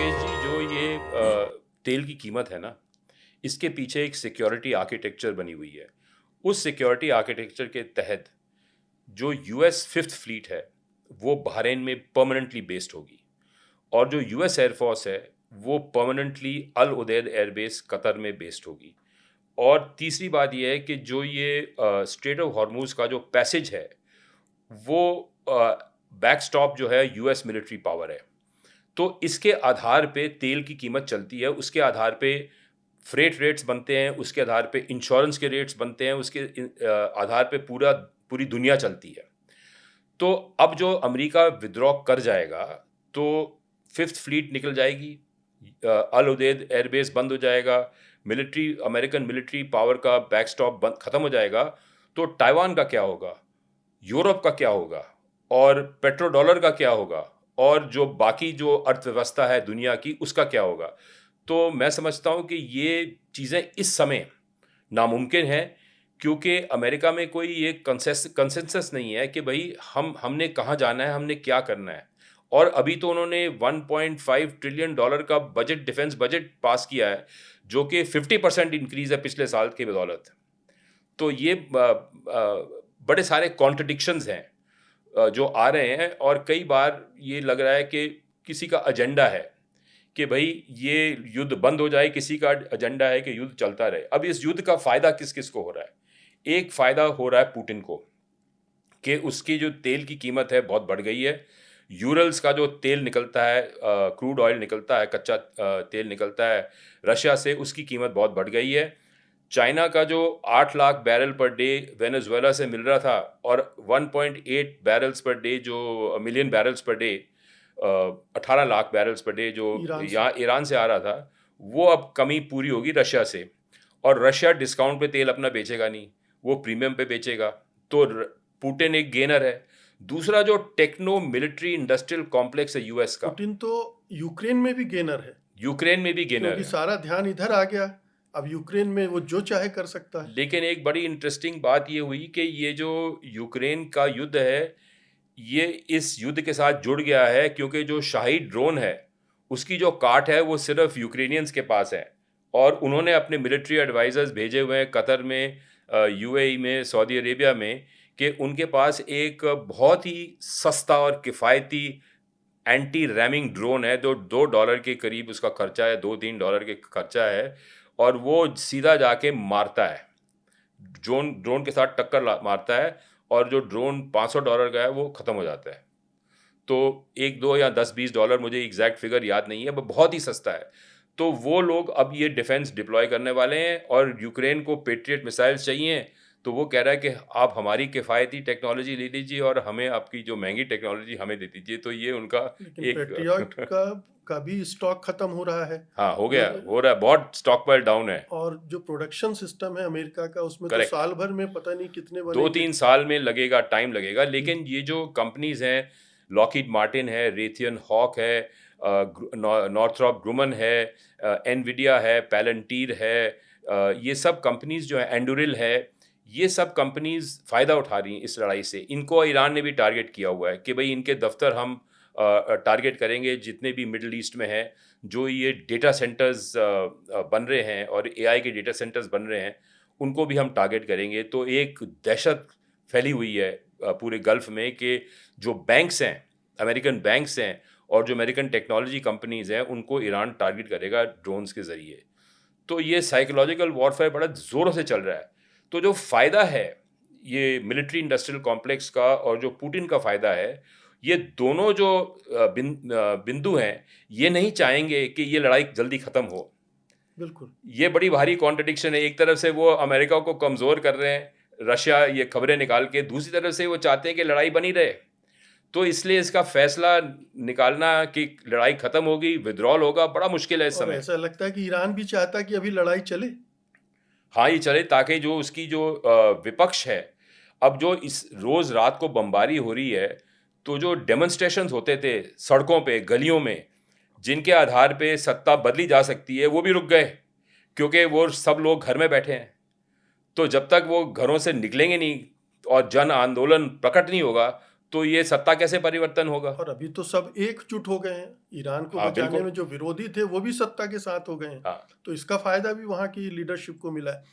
मुकेश जी, जो ये तेल की कीमत है ना, इसके पीछे एक सिक्योरिटी आर्किटेक्चर बनी हुई है। उस सिक्योरिटी आर्किटेक्चर के तहत जो यूएस फिफ्थ फ्लीट है, वो बहरीन में परमानेंटली बेस्ड होगी, और जो यूएस एयरफोर्स है, वो परमानेंटली अल उदैद एयरबेस कतर में बेस्ड होगी। और तीसरी बात यह है कि जो ये स्ट्रेट ऑफ हॉर्मूज का जो पैसेज है, वो बैकस्टॉप जो है यूएस मिलिट्री पावर है। तो इसके आधार पे तेल की कीमत चलती है, उसके आधार पे फ्रेट रेट्स बनते हैं, उसके आधार पे इंश्योरेंस के रेट्स बनते हैं, उसके आधार पे पूरी दुनिया चलती है। तो अब जो अमेरिका विद्रॉ कर जाएगा, तो फिफ्थ फ्लीट निकल जाएगी, अल उदैद एयरबेस बंद हो जाएगा, अमेरिकन मिलिट्री पावर का बैकस्टॉप बंद खत्म हो जाएगा। तो ताइवान का क्या होगा, यूरोप का क्या होगा, और पेट्रो डॉलर का क्या होगा, और जो बाकी जो अर्थव्यवस्था है दुनिया की, उसका क्या होगा। तो मैं समझता हूँ कि ये चीज़ें इस समय नामुमकिन है, क्योंकि अमेरिका में कोई ये कंसेंसस नहीं है कि भाई हमने कहाँ जाना है, हमने क्या करना है। और अभी तो उन्होंने 1.5 ट्रिलियन डॉलर का बजट, डिफेंस बजट पास किया है, जो कि 50% इंक्रीज है पिछले साल की बदौलत। तो ये बड़े सारे कॉन्ट्रडिक्शंस हैं जो आ रहे हैं, और कई बार ये लग रहा है कि किसी का एजेंडा है कि भाई ये युद्ध बंद हो जाए, किसी का एजेंडा है कि युद्ध चलता रहे। अब इस युद्ध का फायदा किस किस को हो रहा है? एक फायदा हो रहा है पुतिन को, कि उसकी जो तेल की कीमत है बहुत बढ़ गई है। यूरल्स का जो तेल निकलता है, क्रूड ऑयल निकलता है, कच्चा तेल निकलता है रशिया से, उसकी कीमत बहुत बढ़ गई है। चाइना का जो 8 lakh barrel per day Venezuela से मिल रहा था, और 1.8 बैरल्स पर डे, जो million barrels per day, 18 lakh barrels per day जो ईरान से। यहाँ ईरान से आ रहा था, वो अब कमी पूरी होगी रशिया से। और रशिया डिस्काउंट पे तेल अपना बेचेगा नहीं, वो प्रीमियम पे बेचेगा। तो पुतिन एक गेनर है। दूसरा, जो टेक्नो मिलिट्री इंडस्ट्रियल कॉम्प्लेक्स है यूएस का, पुतिन तो यूक्रेन में भी गेनर है, यूक्रेन में भी गेनर क्योंकि है। सारा ध्यान इधर आ गया। अब यूक्रेन में वो जो चाहे कर सकता है। लेकिन एक बड़ी इंटरेस्टिंग बात ये हुई कि ये जो यूक्रेन का युद्ध है, ये इस युद्ध के साथ जुड़ गया है, क्योंकि जो शाही ड्रोन है, उसकी जो काट है वो सिर्फ यूक्रेनियंस के पास है। और उन्होंने अपने मिलिट्री एडवाइजर्स भेजे हुए हैं कतर में, यूएई में, सऊदी अरेबिया में, कि उनके पास एक बहुत ही सस्ता और किफ़ायती एंटी रैमिंग ड्रोन है, जो $2 के करीब उसका खर्चा है, $2-3 के खर्चा है, और वो सीधा जाके मारता है, ड्रोन ड्रोन के साथ मारता है, और जो ड्रोन $500 का है वो ख़त्म हो जाता है। तो 1-2 या 10-20 डॉलर, मुझे एग्जैक्ट फिगर याद नहीं है, पर बहुत ही सस्ता है। तो वो लोग अब ये डिफेंस डिप्लॉय करने वाले हैं, और यूक्रेन को पेट्रियट मिसाइल्स चाहिए, तो वो कह रहा है कि आप हमारी किफ़ायती टेक्नोलॉजी ले लीजिए, और हमें आपकी जो महंगी टेक्नोलॉजी हमें दे दीजिए। तो ये उनका लेकिन एक पेट्रियट का भी स्टॉक खत्म हो रहा है। हाँ, हो जो गया, हो रहा है, बहुत स्टॉक पाइल डाउन है। और जो प्रोडक्शन सिस्टम है अमेरिका का, उसमें तो करेक्ट। साल भर में पता नहीं कितने दो बनेंगे। तीन साल में लगेगा, टाइम लगेगा। हम्म, लेकिन ये जो कंपनीज हैं, लॉकहीड मार्टिन है, रेथियन हॉक है, नॉर्थरॉप ग्रुमन है, एनविडिया है, पैलेंटीर है, ये सब कंपनीज जो है, एंडुरिल है, ये सब कंपनीज फ़ायदा उठा रही हैं इस लड़ाई से। इनको ईरान ने भी टारगेट किया हुआ है कि भाई इनके दफ्तर हम टारगेट करेंगे, जितने भी मिडल ईस्ट में हैं, जो ये डेटा सेंटर्स बन रहे हैं और एआई के डेटा सेंटर्स बन रहे हैं, उनको भी हम टारगेट करेंगे। तो एक दहशत फैली हुई है पूरे गल्फ में, कि जो बैंक्स हैं, अमेरिकन बैंक्स हैं, और जो अमेरिकन टेक्नोलॉजी कंपनीज हैं, उनको ईरान टारगेट करेगा ड्रोन्स के ज़रिए। तो ये साइकोलॉजिकल वॉरफेयर बड़ा ज़ोरों से चल रहा है। तो जो फ़ायदा है ये मिलिट्री इंडस्ट्रियल कॉम्प्लेक्स का, और जो पुतिन का फ़ायदा है, ये दोनों जो बिंदु हैं, ये नहीं चाहेंगे कि ये लड़ाई जल्दी ख़त्म हो। बिल्कुल। ये बड़ी भारी कॉन्ट्रडिक्शन है। एक तरफ से वो अमेरिका को कमज़ोर कर रहे हैं, रशिया ये खबरें निकाल के, दूसरी तरफ से वो चाहते हैं कि लड़ाई बनी रहे। तो इसलिए इसका फैसला निकालना कि लड़ाई ख़त्म होगी, विड्रॉल होगा, बड़ा मुश्किल है इस और समय। ऐसा लगता है कि ईरान भी चाहता है कि अभी लड़ाई चले। हाँ, ये चले, ताकि जो उसकी जो विपक्ष है, अब जो इस रोज़ रात को बमबारी हो रही है, तो जो डेमोन्स्ट्रेशंस होते थे सड़कों पे, गलियों में, जिनके आधार पे सत्ता बदली जा सकती है, वो भी रुक गए, क्योंकि वो सब लोग घर में बैठे हैं। तो जब तक वो घरों से निकलेंगे नहीं और जन आंदोलन प्रकट नहीं होगा, तो ये सत्ता कैसे परिवर्तन होगा? और अभी तो सब एकजुट हो गए हैं, ईरान को हाँ, बचाने बिल्कुल। में जो विरोधी थे वो भी सत्ता के साथ हो गए हैं। हाँ। तो इसका फायदा भी वहाँ की लीडरशिप को मिला है।